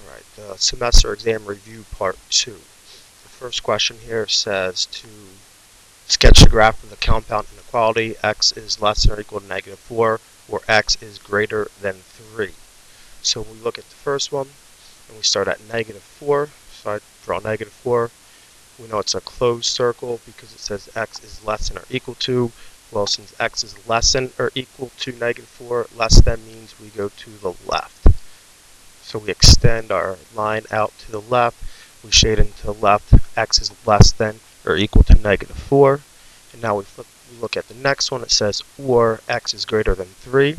Alright, the semester exam review part 2. The first question here says to sketch the graph of the compound inequality x is less than or equal to -4 or x is greater than 3. So we look at the first one and we start at -4. So I draw -4. We know it's a closed circle because it says x is less than or equal to. Well, since x is less than or equal to -4, less than means we go to the left. So we extend our line out to the left, we shade into the left, x is less than or equal to -4. And now we look at the next one, it says or x is greater than 3.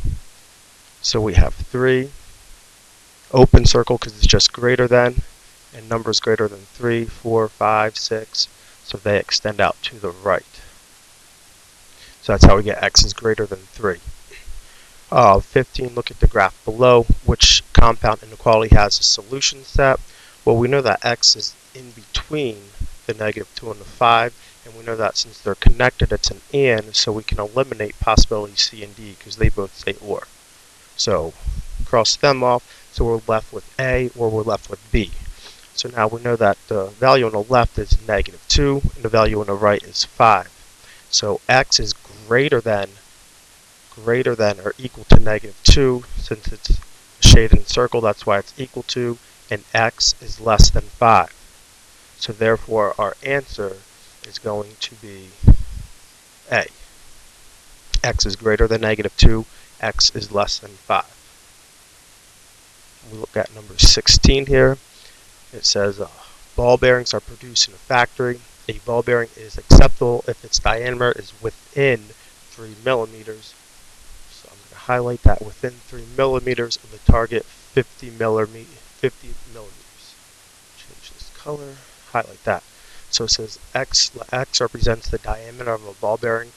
So we have 3, open circle because it's just greater than, and numbers greater than 3, 4, 5, 6. So they extend out to the right. So that's how we get x is greater than 3. 15, look at the graph below. Which compound inequality has a solution set? Well, we know that x is in between the -2 and the 5, and we know that since they're connected, it's an and, so we can eliminate possibilities C and D because they both say or. So cross them off, so we're left with A or we're left with B. So now we know that the value on the left is -2 and the value on the right is 5. So x is greater than or equal to -2, since it's shaded in circle, that's why it's equal to, and x is less than 5. So therefore our answer is going to be A. X is greater than -2, x is less than 5. We look at number 16 here. It says ball bearings are produced in a factory. A ball bearing is acceptable if its diameter is within 3 millimeters. Highlight that within 3 millimeters of the target 50 millimeters. Change this color, highlight that. So it says x represents the diameter of a ball bearing.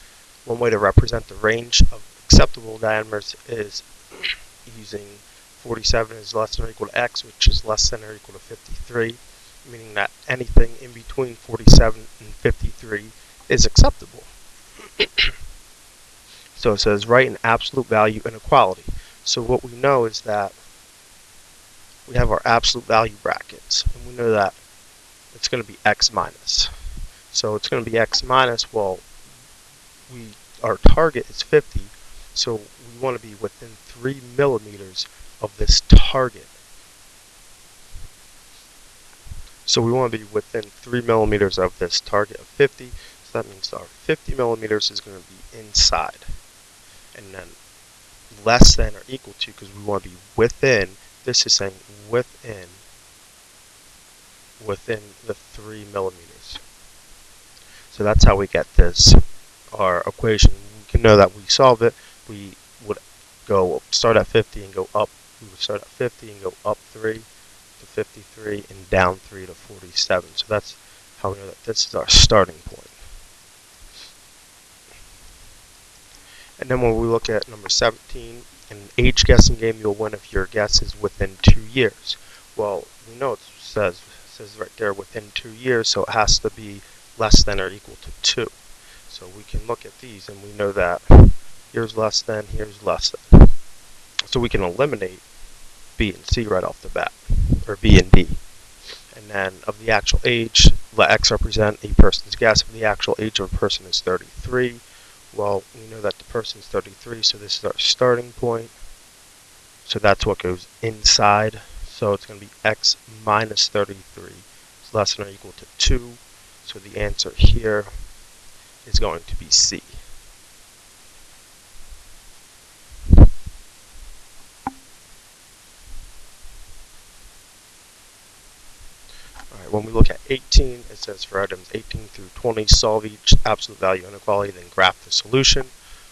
One way to represent the range of acceptable diameters is using 47 is less than or equal to x, which is less than or equal to 53, meaning that anything in between 47 and 53 is acceptable. So it says write an absolute value inequality. So what we know is that we have our absolute value brackets, and we know that it's going to be x minus. So it's going to be x minus. Well, our target is 50, so we want to be within 3 millimeters of this target. So we want to be within 3 millimeters of this target of 50. So that means our 50 millimeters is going to be inside. And then less than or equal to, because we want to be within, this is saying within the 3 millimeters. So that's how we get this, our equation. We can know that we solve it. We would start at 50 and go up. We would start at 50 and go up 3 to 53 and down 3 to 47. So that's how we know that this is our starting point. And then when we look at number 17, in an age guessing game, you'll win if your guess is within 2 years. Well, we know it says right there within 2 years, so it has to be less than or equal to 2. So we can look at these and we know that here's less than, here's less than. So we can eliminate B and C right off the bat, or B and D. And then of the actual age, let X represent a person's guess. If the actual age of a person is 33, well, we know that the person is 33, so this is our starting point. So that's what goes inside. So it's going to be x minus 33 is less than or equal to 2. So the answer here is going to be C. When we look at 18, it says for items 18 through 20, solve each absolute value inequality, then graph the solution.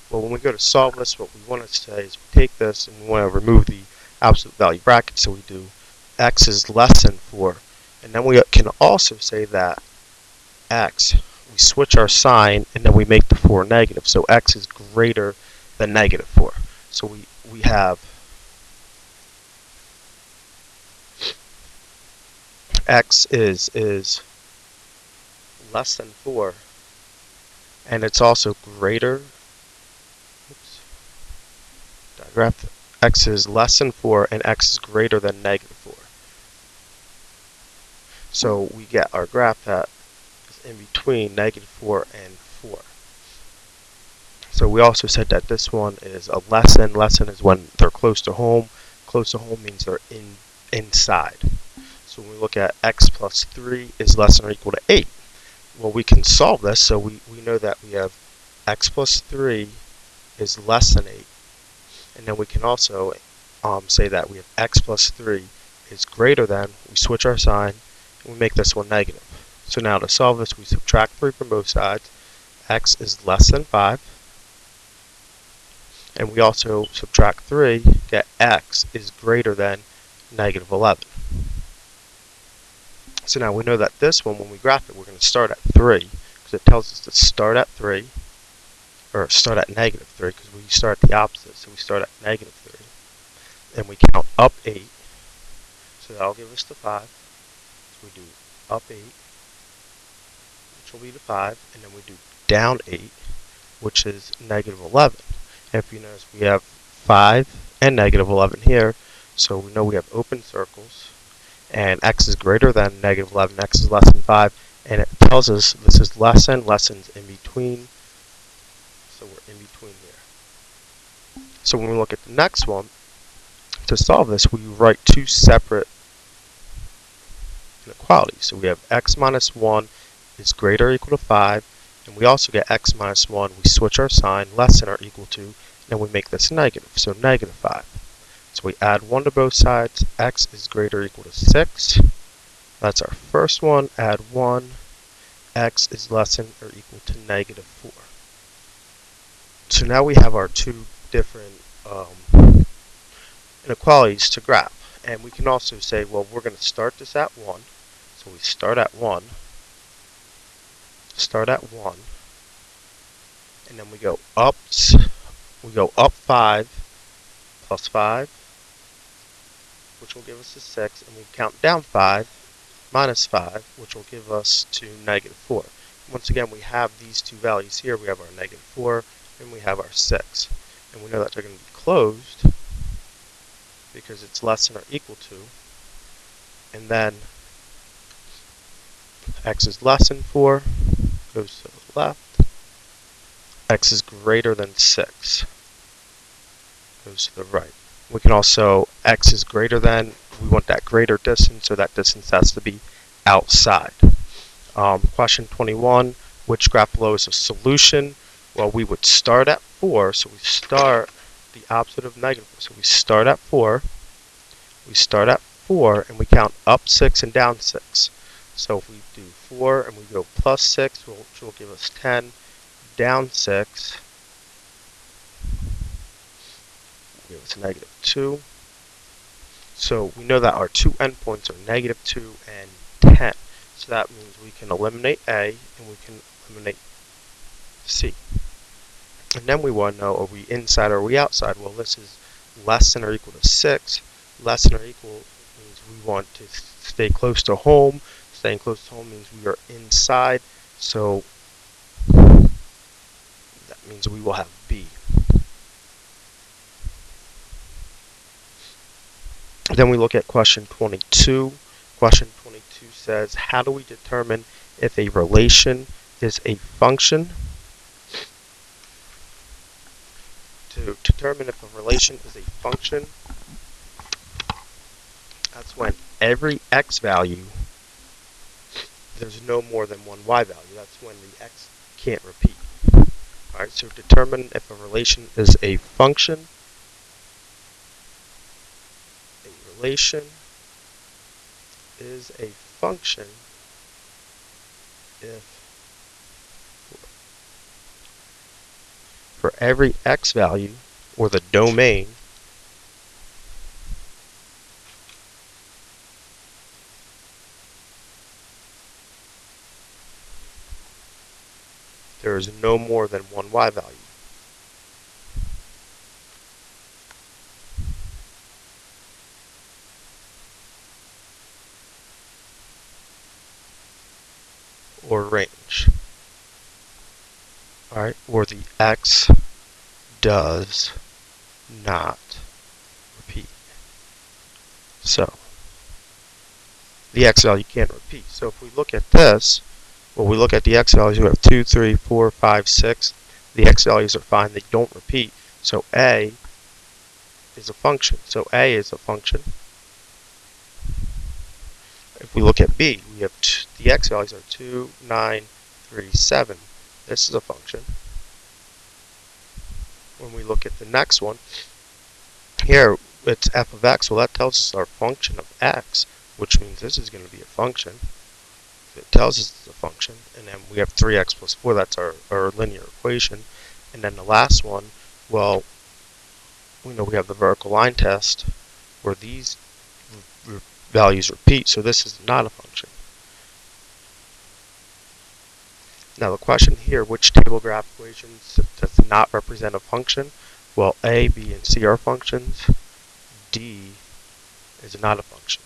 Well, when we go to solve this, what we want to say is we take this and we want to remove the absolute value bracket, so we do x is less than 4. And then we can also say that x, we switch our sign and then we make the 4 negative, so x is greater than -4. So we have x is less than 4, and it's also greater. X is less than 4, and x is greater than -4. So we get our graph that is in between -4 and 4. So we also said that this one is a lesson. Lesson is when they're close to home. Close to home means they're inside. So when we look at x plus 3 is less than or equal to 8. Well, we can solve this, so we know that we have x plus 3 is less than 8. And then we can also say that we have x plus 3 is greater than, we switch our sign, and we make this one negative. So now to solve this, we subtract 3 from both sides. X is less than 5. And we also subtract 3, get x is greater than -11. So now we know that this one, when we graph it, we're going to start at 3, because it tells us to start at 3, or start at -3, because we start the opposite, so we start at -3. And we count up 8, so that'll give us the 5. So we do up 8, which will be the 5, and then we do down 8, which is -11. And if you notice, we have 5 and -11 here, so we know we have open circles, and x is greater than -11, x is less than 5, and it tells us this is lesson's in between, so we're in between here. So when we look at the next one, to solve this, we write two separate inequalities. So we have x minus 1 is greater or equal to 5, and we also get x minus 1, we switch our sign, less than or equal to, and we make this negative, so -5. So we add 1 to both sides, x is greater or equal to 6. That's our first one, add 1, x is less than or equal to -4. So now we have our two different inequalities to graph. And we can also say, well, we're going to start this at 1. So we start at 1, and then we go up 5 plus 5, which will give us a 6, and we count down 5 minus 5, which will give us to -4. Once again, we have these two values here. We have our -4 and we have our 6. And we know that they're going to be closed because it's less than or equal to. And then x is less than 4, goes to the left. X is greater than 6, goes to the right. We can also, x is greater than, we want that greater distance, so that distance has to be outside. Question 21, which graph below is a solution? Well, we would start at 4, so we start the opposite of -4. So we start at 4, and we count up 6 and down 6. So if we do 4 and we go plus 6, which will give us 10, down 6, will give us -2. So we know that our two endpoints are -2 and 10. So that means we can eliminate A and we can eliminate C. And then we want to know, are we inside or are we outside? Well, this is less than or equal to 6. Less than or equal means we want to stay close to home. Staying close to home means we are inside. So that means we will have B. Then we look at question 22. Question 22 says, how do we determine if a relation is a function? To determine if a relation is a function, that's when every x value, there's no more than one y value. That's when the x can't repeat. Alright, so determine if a relation is a function. A relation is a function if for every x value, or the domain, there is no more than one y value. Or range. Alright, or the x does not repeat. So the x value can't repeat. So if we look at this, well, we look at the x values, we have 2, 3, 4, 5, 6. The x values are fine, they don't repeat. So a is a function. So a is a function. If we look at b, we have the x values are 2, 9, 3, 7. This is a function. When we look at the next one, here it's f of x. Well, that tells us our function of x, which means this is going to be a function. It tells us it's a function. And then we have 3x plus 4. That's our linear equation. And then the last one, well, we know we have the vertical line test where these values repeat, so this is not a function. Now the question here, which table graph equations does not represent a function? Well, a, b, and c are functions. D is not a function.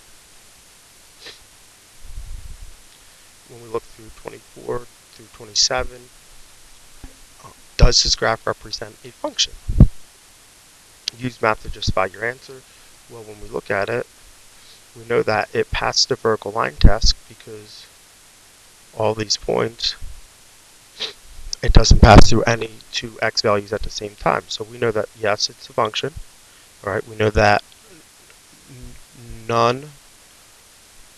When we look through 24 through 27, does this graph represent a function? Use math to justify your answer. Well, when we look at it, we know that it passed the vertical line test because all these points, it doesn't pass through any two x values at the same time. So we know that, yes, it's a function. All right, we know that none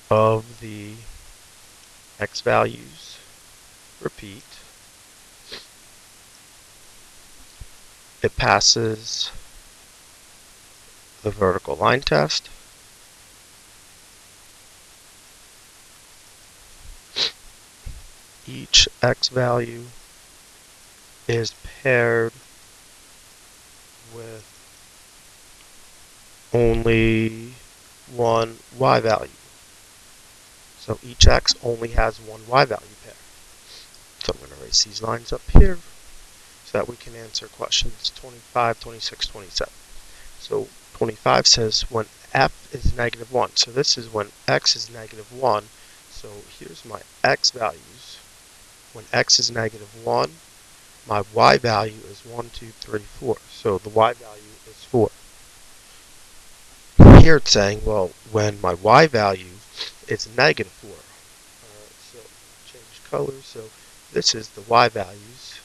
of the x values repeat. It passes the vertical line test. Each x value is paired with only one y value. So each x only has one y value pair. So I'm going to erase these lines up here so that we can answer questions 25, 26, 27. So 25 says when f is negative 1. So this is when x is negative 1. So here's my x values. When x is negative 1, my y value is 1, 2, 3, 4. So the y value is 4. Here it's saying, well, when my y value is negative 4. So change colors. So this is the y values.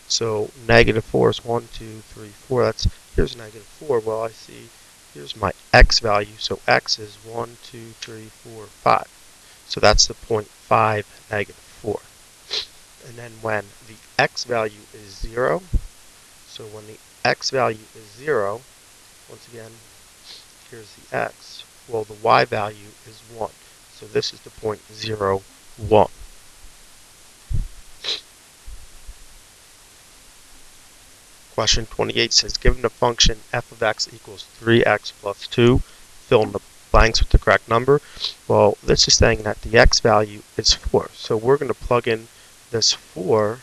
So negative 4 is 1, 2, 3, 4. Here's negative 4. Well, I see here's my x value. So x is 1, 2, 3, 4, 5. So that's the 0.5 negative 4. And then when the x value is 0, so when the x value is 0, once again, here's the x, well, the y value is 1. So this is the 0.01. Question 28 says, given the function f of x equals 3x plus 2, fill in the blanks with the correct number. Well, this is saying that the x value is 4. So we're going to plug in this 4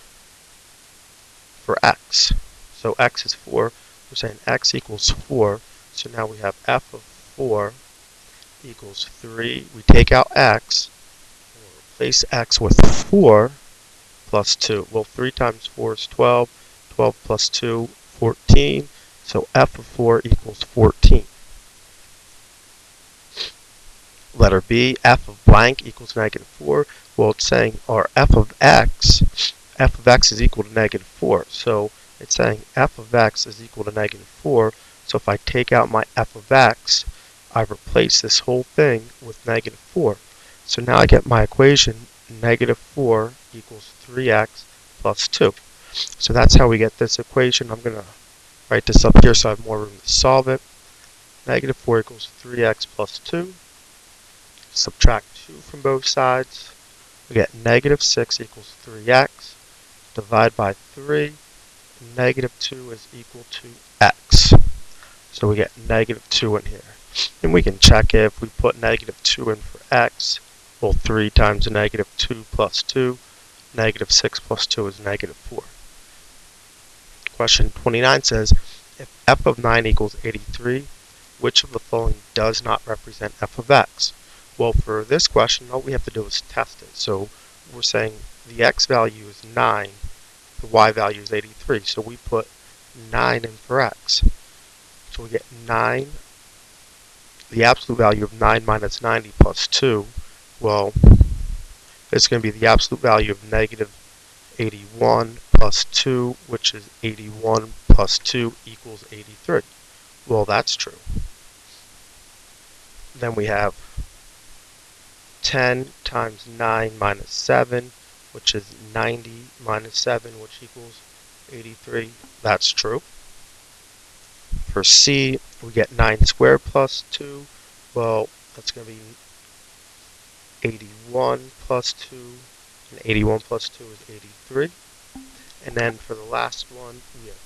for x. So x is 4. We're saying x equals 4. So now we have f of 4 equals 3. We take out x. And we'll replace x with 4 plus 2. Well, 3 times 4 is 12. 12 plus 2, 14. So f of 4 equals 14. Letter B, f of blank equals negative 4. Well, it's saying our f of x is equal to negative 4. So it's saying f of x is equal to negative 4. So if I take out my f of x, I replace this whole thing with negative 4. So now I get my equation, negative 4 equals 3x plus 2. So that's how we get this equation. I'm going to write this up here so I have more room to solve it. Negative 4 equals 3x plus 2. Subtract 2 from both sides. We get negative 6 equals 3x. Divide by 3. Negative 2 is equal to x. So we get negative 2 in here. And we can check it. If we put negative 2 in for x, well, 3 times negative 2 plus 2. Negative 6 plus 2 is negative 4. Question 29 says, if f of 9 equals 83, which of the following does not represent f of x? Well, for this question, all we have to do is test it. So we're saying the x value is 9, the y value is 83. So we put 9 in for x. So we get 9, the absolute value of 9 minus 90 plus 2. Well, it's going to be the absolute value of negative 81 plus 2, which is 81 plus 2 equals 83. Well, that's true. Then we have 10 times 9 minus 7, which is 90 minus 7, which equals 83. That's true. For C, we get 9 squared plus 2. Well, that's going to be 81 plus 2, and 81 plus 2 is 83. And then for the last one, we have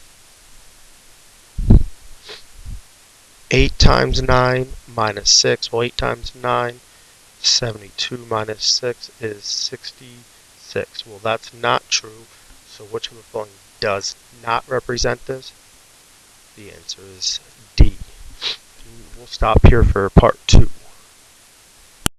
8 times 9 minus 6. Well, 8 times 9, 72 minus 6 is 66. Well, that's not true. So which of the following does not represent this? The answer is D. We'll stop here for part 2.